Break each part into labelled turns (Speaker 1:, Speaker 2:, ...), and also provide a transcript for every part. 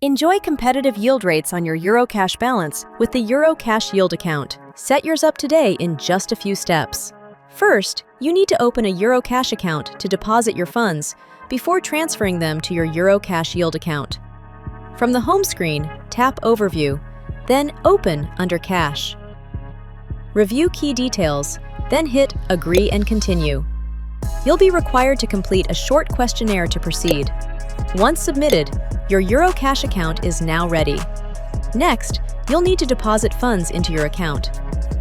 Speaker 1: Enjoy competitive yield rates on your Euro Cash balance with the Euro Cash Yield account. Set yours up today in just a few steps. First, you need to open a Euro Cash account to deposit your funds before transferring them to your Euro Cash Yield account. From the home screen, tap Overview, then Open under Cash. Review key details, then hit Agree and Continue. You'll be required to complete a short questionnaire to proceed. Once submitted, your Euro Cash account is now ready. Next, you'll need to deposit funds into your account.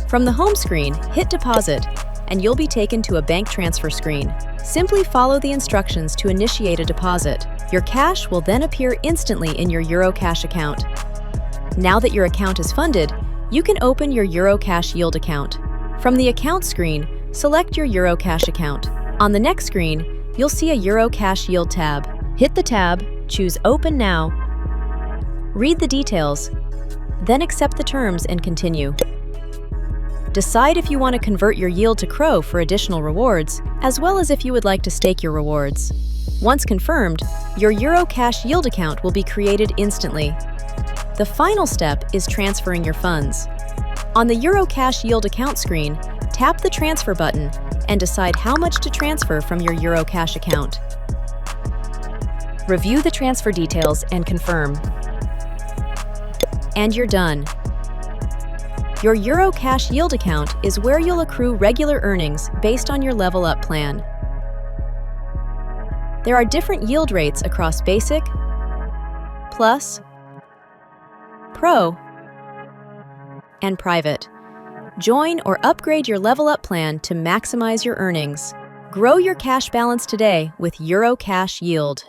Speaker 1: From the home screen, hit Deposit, and you'll be taken to a bank transfer screen. Simply follow the instructions to initiate a deposit. Your cash will then appear instantly in your Euro Cash account. Now that your account is funded, you can open your Euro Cash Yield account. From the Account screen, select your Euro Cash account. On the next screen, you'll see a Euro Cash Yield tab. Hit the tab, choose Open Now, read the details, then accept the terms and continue. Decide if you want to convert your yield to CRO for additional rewards, as well as if you would like to stake your rewards. Once confirmed, your Euro Cash Yield account will be created instantly. The final step is transferring your funds. On the Euro Cash Yield account screen, tap the Transfer button and decide how much to transfer from your Euro Cash account. Review the transfer details and confirm. And you're done. Your Euro Cash Yield account is where you'll accrue regular earnings based on your Level Up plan. There are different yield rates across Basic, Plus, Pro, and Private. Join or upgrade your Level Up plan to maximize your earnings. Grow your cash balance today with Euro Cash Yield.